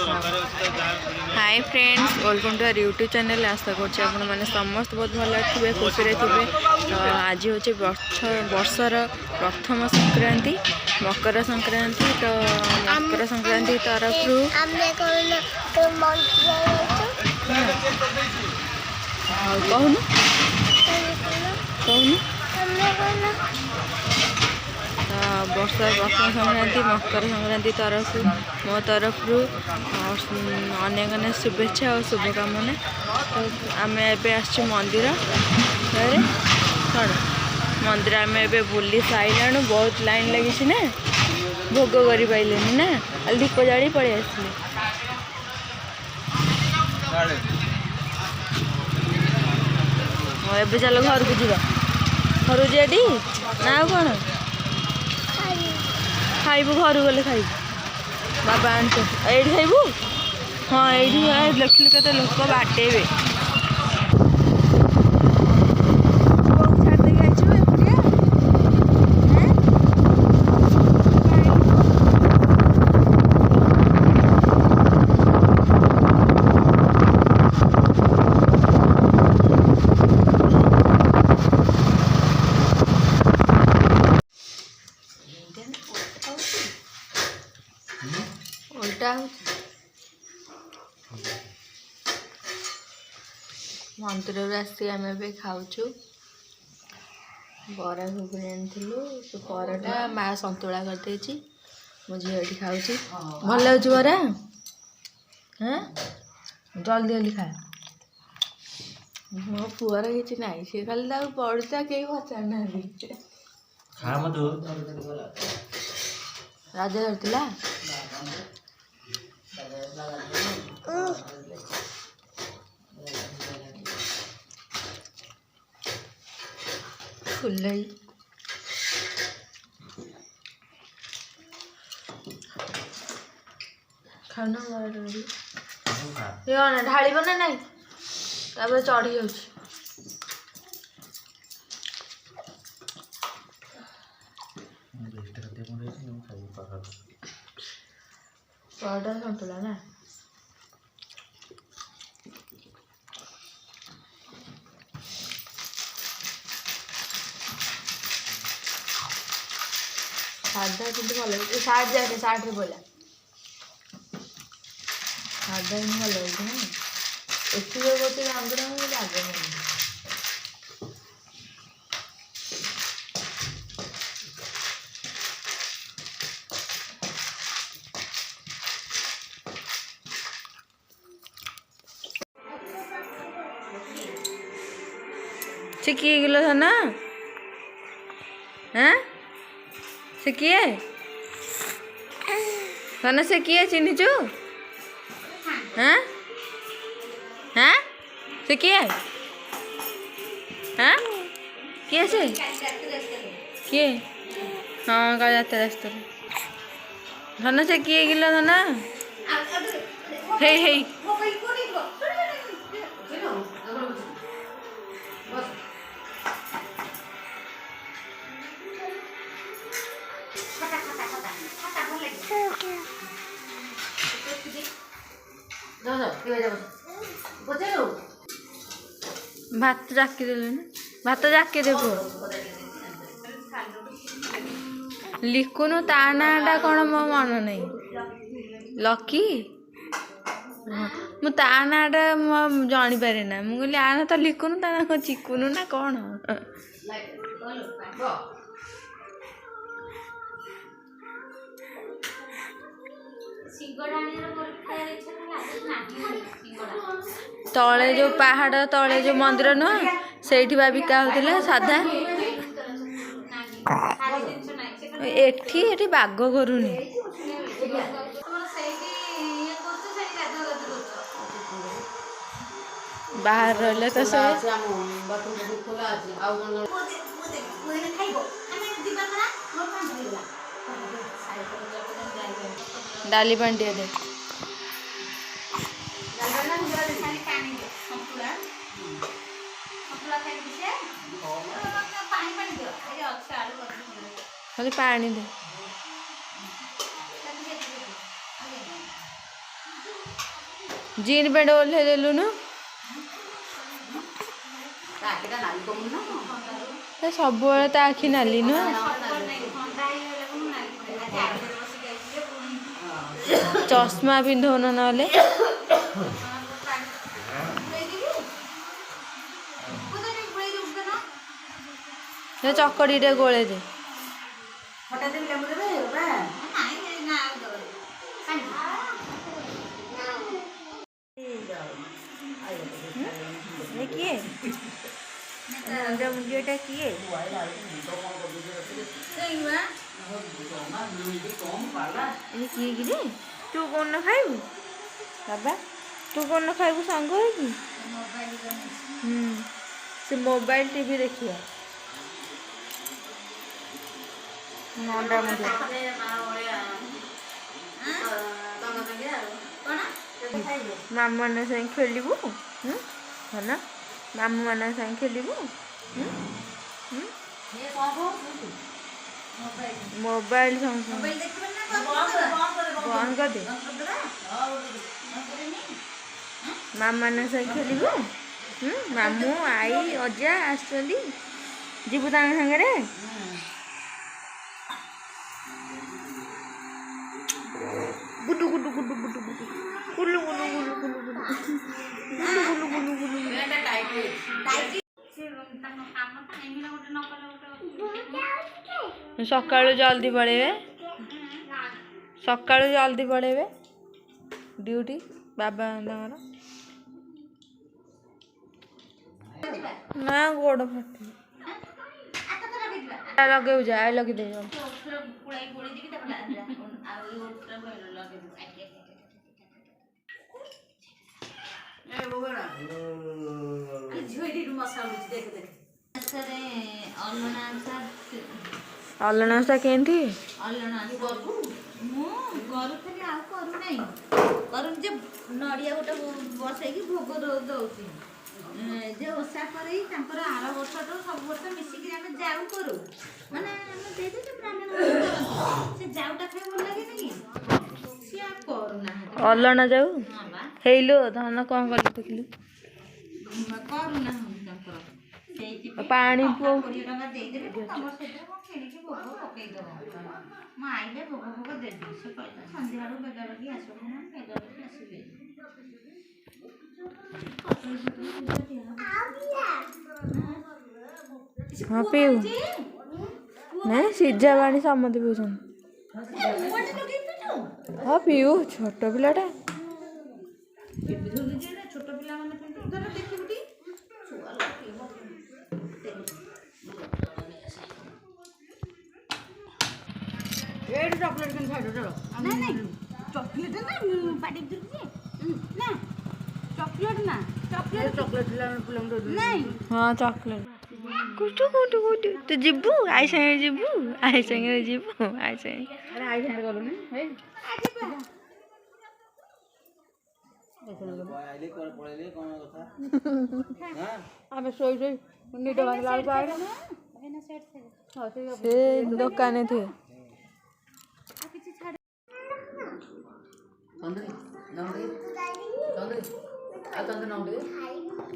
Hi friends, welcome to our YouTube channel. आशा करछे आपण माने समस्त बहुत भल थे, खुशी रे थे। तो आज होचे वर्षर प्रथम संक्रांति, मकर संक्रांति। तो मकर संक्रांति तरफ कहून वर्षर प्रथम संक्रांति मकर संक्रांति तरफ मो तरफ अनेक अनेक शुभेच्छा और शुभकामना। तो आम एवं मंदिर कौन मंदिर आम ए बुली साइलु, बहुत लाइन लगी ना, भोग कर पारे ना, दीप जाड़ी पड़े आसले। ए चल घर को जा, घर जाटी ना कौन खाइबू, घर गले खाइबू। बाबा आन ये खाइबू। हाँ ये देखिल के लोक बाटेबे। उल्टा मंदिर आसिक आम ए खाऊ बरा घुगुनी आनिलु। तो बराटा माँ संतुला करदे, मो झी ये खाऊ। भल लगे बरा? हाँ जल्दी जल्दी खा। मो पुअर कि ना, सी खाली पड़ता कई पचार ना राजा धरला फुल खाना ढाल ना ना चढ़ी जा परोटा संतुला ना। साधा कि भल साठ जाए 60 बोला साधा ही भल लगे ना। एति गोटे रांधुरा लगे से किए गिलो था ना। हाँ से किए थाना से किए चिन्ह चु। हाँ हाँ से किए हाँ किए से किए हाँ का जाते रास्ते थाना से किए गिलो था ना। हे हे भात जाकी देले ना, भात जाकी देव लिखुनु ता नाटा कौन मो मन नहीं लकी। मु ता नाटा जानी पारे ना, मुझे आना तो लिखुनु ता ना चिकुनु ना कौन। तले जो पहाड़ तले जो मंदिर नुह से बिका होता साधा। एठी बाघ करूनी बाहर रही तो से डाली बांटिया दे खाली पानी दे। जीन पैंट ओल्हे देलुनु सब ता आखि नाली नु चश्मा पिंधौन नले चकड़ी गोले दे किए मुंडिया किए किए कि तू कौन खाइबू बाबा तू कौन खाइबू सांग कि से मोबाइल टीवी देखिए अंडा मुंडिया मामू मान संग खेलबू ना मामू मान संग खेलबू मोबाइल बंद कर दे मामू मान संग खेलबू मामू आई अजा आसुँच जीवु सागरे गुडु गुडु गुडु गुडु गुडु गुलु गुलु गुलु गुलु गुलु गुलु गुलु गुलु सकाळु जल्दी पळेबे सकाळु जल्दी पळेबे ड्यूटी बाबा ना गोड़ फटी लगे जा लगे दे अलनासा केंती नड़िया गोटे बसई भोग दौची जे ओषा कर आर वर्ष तो सब वर्ष मिसिक जाऊ करू माने ब्राह्मण से जाऊटा खाई भल लगे सी करूना अलना जाऊ हेलो धान कौन कर देखलु करूना पानी पो आइले भोग भोग देवी से कहता सन्ध्या बेगा बेगी आसो बेगा बेगी आसबे हाँ पीऊ नहीं सीझा पानी समझ पीछन हाँ पीऊ छोट पिलाटा छोट पिला चॉकलेट नहीं चॉकलेट ना पाटी ना चॉकलेट ना चॉकलेट नहीं हाँ चॉकलेट कुटु कुटु कुटु तू जिबू आई संगे जिबू आई संगे जिबू आई संगे अरे आई संगे गलु ने हे आइले कर पळेले कोन कथा हां आबे सोई सोई नीट बांध लाल पाए एना सेट से से दुकान थे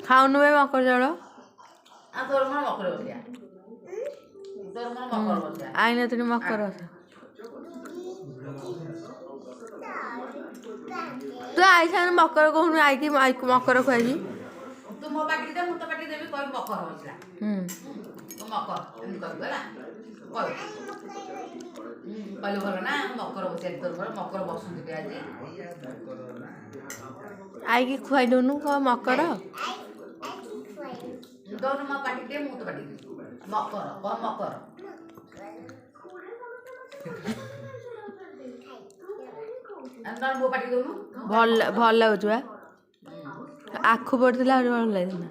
खाऊनु बे मकर जड़ आई ना तेरी मकर तू आई सा मकर कहूनु आई कि मकर खुआई तू मो पाटी दे मु तो पाटी देबी कोई मकर होइला तो मकर एम कहबे ना कोई पहले भलो ना मकर बसेल तोर भलो मकर बसुंती आज आई कि खुआई दोनु को मकर दोनो मा पाटी दे मु तो पाटी मकर को मकर अंदर मो पाटी दोनु भल लागु आखु पड़ता भल लगे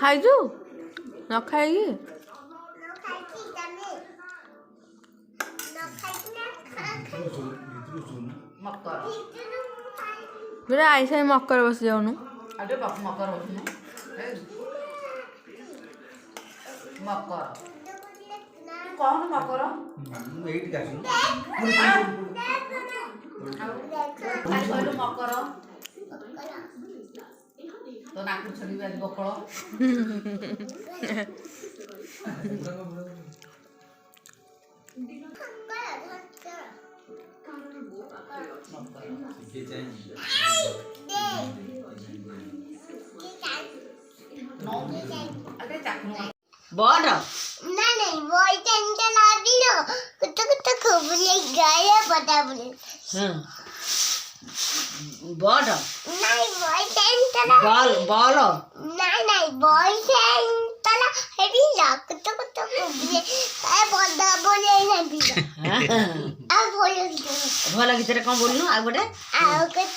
खाइजु न खाई मेरा ऐसा मकर बस जाऊनु अरे बाप मकर बसनु मकर କହୁନୁ ମକର ଏଇଠି ଆସୁନୁ କହିଲୁ ମକର ତ ନାକୁ ଛଡିବି ଆଜି ବକଳ बड़ नहीं वही टेंशन आ रही हो कुछ खूब ले गए पता बोले बड़ नहीं वही टेंशन बॉल बॉल नहीं वही टेंशन हेवी लक कुछ खूब ले पता बोले नहीं भी अब बोलो भल गीत कौन बोलनु आ गोटे आओ कुछ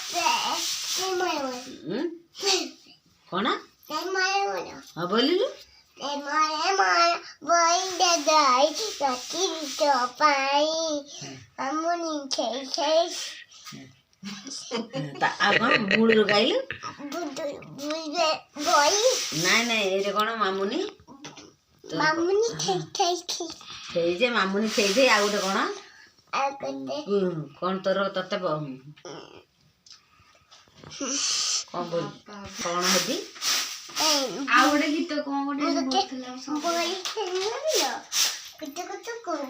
कौन मारे हाँ बोलिलु मारे वही दादाई रखी तो पाई अमुनी खे आ कौन मूल गाइलु बुझे वही नहीं ये कौन मामुनी मामुनी खे जे मामुनी खेई आ गोटे कौन आओ कुछ कौन तोर तते कौन बोल कौन हेबी ଆଉ ଗୋଟେ ଗୀତ କଣ ଗୋଟେ ବୋଲୁଥିଲା ବହି ଖେଳିଲ କୁଚ କଣ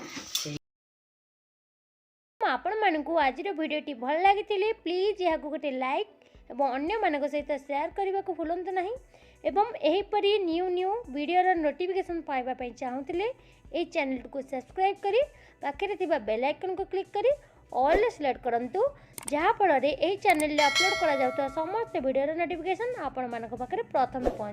ଆପଣମାନଙ୍କୁ ଆଜିର ଭିଡ଼ିଓଟି ଭଲ ଲାଗିଥିଲେ ପ୍ଲିଜ୍ ଏହାକୁ ଗୋଟେ ଲାଇକ୍ ଏବଂ ଅନ୍ୟମାନଙ୍କ ସହିତ ସେୟାର କରିବାକୁ ଭୁଲନ୍ତୁ ନାହିଁ ଏବଂ ଏହିପରି ନ୍ୟୁ ଭିଡ଼ିଓର ନୋଟିଫିକେସନ୍ ପାଇବା ପାଇଁ ଚାହୁଁଥିଲେ ଏହି ଚ୍ୟାନେଲକୁ ସବସ୍କ୍ରାଇବ୍ କରି ପାଖରେ ଥିବା ବେଲ୍ ଆଇକନ୍କୁ କ୍ଲିକ୍ କରି ଅଲ୍ରେ ସିଲେକ୍ଟ କରନ୍ତୁ ଯାହାଫଳରେ ଏହି ଚ୍ୟାନେଲରେ ଅପଲୋଡ଼ କରାଯାଉଥିବା ସମସ୍ତ ଭିଡ଼ିଓର ନୋଟିଫିକେସନ୍ ଆପଣମାନଙ୍କ ପାଖରେ ପ୍ରଥମେ ପହଞ୍ଚିବ।